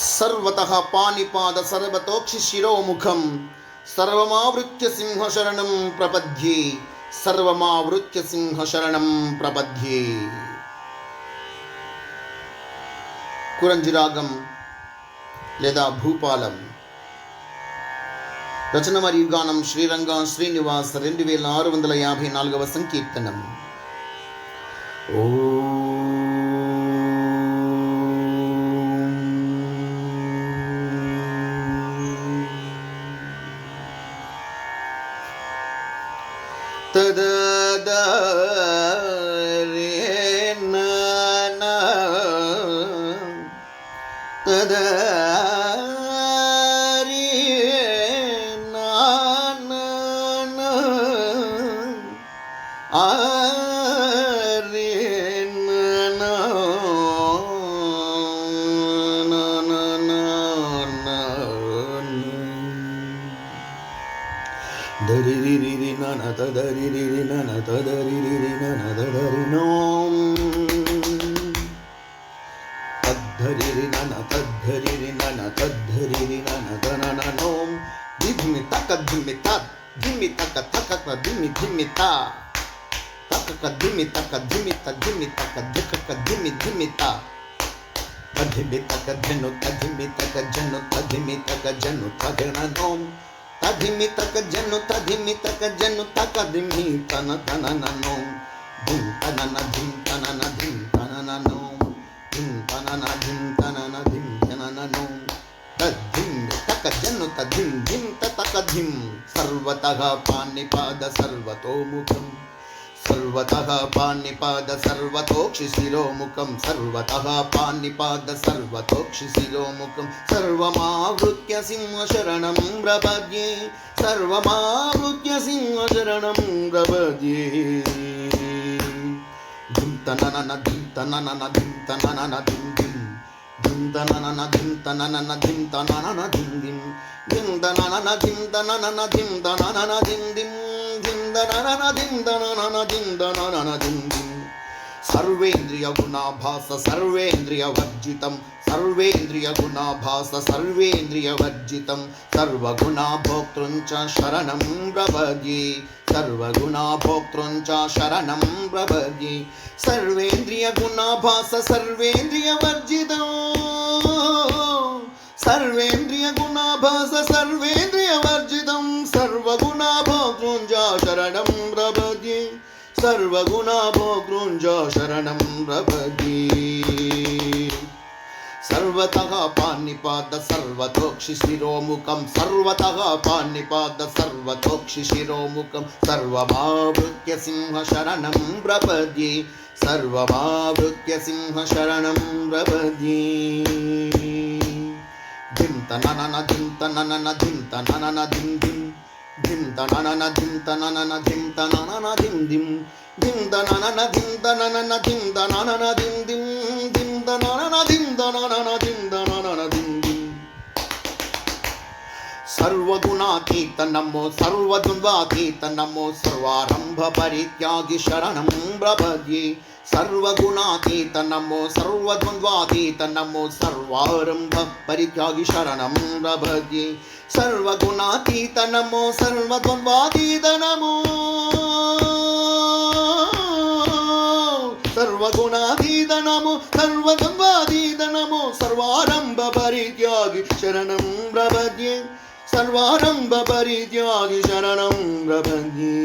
सर्वतः पाणिपाद सर्वतोक्षि शिरोमुखं सर्वमावृत्य सिंहशरणं प्रपद्ये सर्वमावृत्य सिंहशरणं प्रपद्ये। కురంజి రాగం లేదా భూపాలం. రచన మరియు గానం శ్రీరంగ శ్రీనివాస్ 2654వ సంకీర్తనం. తధిమితక జను తక ధిమి తన తనననో ధిం తనన ధిం తనన ధిం తనననో ధిం తనన ధిం తనన ధిం తనననో తధిం తక జను తధిం ధిం తక ధిం సర్వతః పాణిపాద సర్వతోముఖం सर्वतः पाणिपाद सर्वतोक्षि शिरोमुखं सर्वतः पाणिपाद सर्वतोक्षि शिरोमुखं सर्वमावृत्य सिंहशरणं प्रपद्ये सर्वमावृत्य सिंहशरणं प्रपद्ये। धिं तननन धिं तननन धिं तननन धिं धिं धिं तननन धिं तननन धिं तननन धिं धिं धिं तननन धिं तननन धिं तननन धिं धिं सर्वेन्द्रिय गुणाभास सर्वेन्द्रिय वर्जितं सर्वेन्द्रिय गुणाभास सर्वेन्द्रिय वर्जितं सर्वगुणाभोक्तृं च शरणं प्रपद्ये सर्वगुणाभोक्तृं च शरणं प्रपद्ये। सर्वेन्द्रिय गुणाभास सर्वेन्द्रिय वर्जितं सर्वेन्द्रिय गुणाभास सर्वेन्द्रिय वर्जितं सर्वगुणाभोक्तृं च शरणं प्रपद्ये सर्वगुणाभोक्तृं च शरणं प्रपद्ये। सर्वतः पाणिपाद सर्वतोक्षि शिरोमुखं सर्वतः पाणिपाद सर्वतोक्षि शिरोमुखं सर्वमावृत्य सिंहशरणं प्रपद्ये सर्वमावृत्य सिंहशरणं प्रपद्ये। धिं तननन धिं तननन धिं तननन धिं धिं धिं तननन धिं तननन धिं तननन धिं धिं धिं तननन धिं तननन धिं तननन धिं धिं धिं तननन धिं तननन धिं तननन धिं धिं। सर्वगुणातीत नमो सर्वद्वन्द्वातीत नमो सर्वारंभ परित्यागी शरणं प्रपद्ये सर्वगुणातीत नमो सर्वद्वन्द्वातीत नमो सर्वारंभ परित्यागी शरणं प्रपद्ये सर्वगुणातीत नमो सर्वद्वन्द्वातीत नमो सर्वगुणातीत नमो सर्वद्वन्द्वातीत नमो सर्वारंभ परित्यागी शरणं प्रपद्ये सर्वारंभ परित्यागी शरणं प्रपद्ये।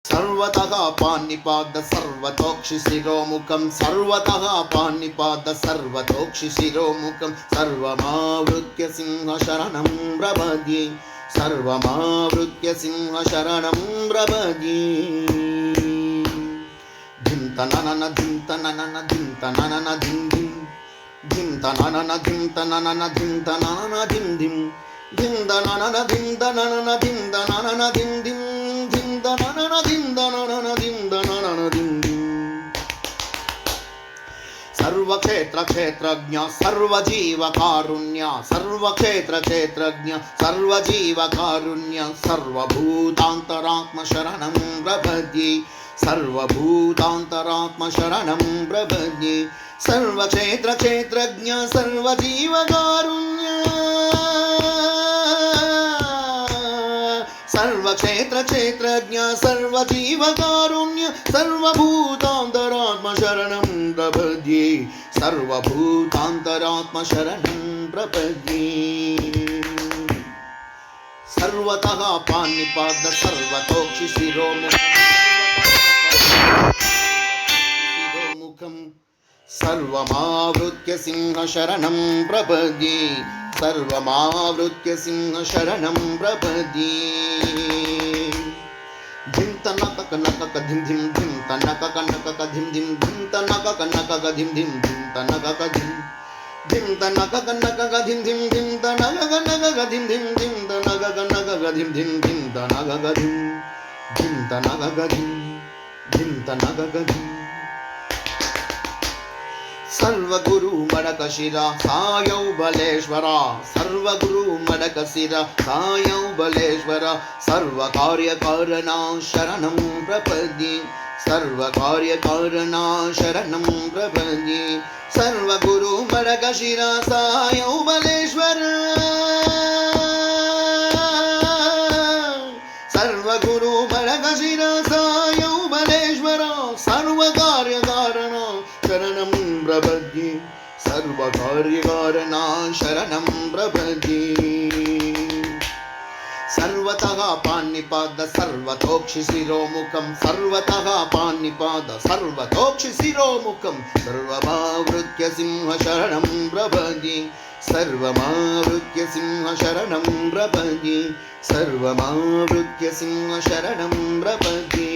सर्वतः पाणिपाद सर्वतोक्षि शिरोमुखं सर्वतः पाणिपाद सर्वतोक्षि शिरोमुखं सर्वमावृत्य सिंहशरणं प्रपद्ये सर्वमावृत्य सिंहशरणं प्रपद्ये। धिं तननन धिं तननन धिं तननन धिं धिं धिं तननन धिं तननन धिं तननन धिं धिं धिं तननन धिं तननन धिं तननन धिं धिं धिं तननन धिं तननन धिं तननन धिं धिं। सर्वक्षेत्र क्षेत्रज्ञ सर्वजीव कारुण्य सर्वक्षेत्र क्षेत्रज्ञ सर्वजीव कारुण्य सर्वभूतान्तरात्म शरणं प्रपद्ये सर्वभूतान्तरात्म शरणं प्रपद्ये सर्वक्षेत्र क्षेत्रज्ञ सर्वजीवकारुण्य सर्वक्षेत्र क्षेत्रज्ञ सर्वजीवकारुण्य सर्वभूतान्तरात्म शरणं प्रपद्ये सर्वभूतान्तरात्म शरणं प्रपद्ये सर्वतः पाणिपाद सर्वतोक्षि शिरोमुखम् सर्वमावृत्य सिंह शरणं प्रपद्ये सर्वमावृत्य सिंह शरणं प्रपद्ये धिं तनक कनक धिं धिं धिं तनक कनक धिं धिं धिं तनक कनक धिं धिं धिं तनक धिं धिं तनक कनक धिं धिं धिं तनक कनक धिं धिं धिं तनक कनक धिं धिं धिं तनक धिं धिं तनक धिं धिं तनक धिं सर्वगुरु मडक शिरा सायौ बलेश्वरा सर्वगुरु मडक शिरा सायौ बलेश्वरा सर्वकार्यकारणा शरणं प्रपद्ये सर्वकार्यकारणा शरणं प्रपद्ये सर्वगुरु मडक शिरा सायौ बलेश्वरा सर्वगुरु मडक शिरा सायौ बलेश्वरा सर्वकार्यकारणा शरणं प्रपद्ये सर्वकार्यकारणा शरणं प्रपद्ये सर्वतः पाणिपाद सर्वतोक्षि शिरोमुखं सर्वतः पाणिपाद सर्वतोक्षि शिरोमुखं सर्वमावृत्य सिंह शरणं प्रपद्ये सर्वमावृत्य सिंह शरणं प्रपद्ये सर्वमावृत्य सिंह शरणं प्रपद्ये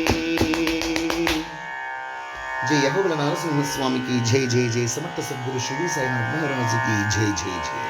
जय यहोवा नरसिंह स्वामी की जय जय जय समर्थ सद्गुरु शिरडी साईनाथ महाराज की जय जय जय।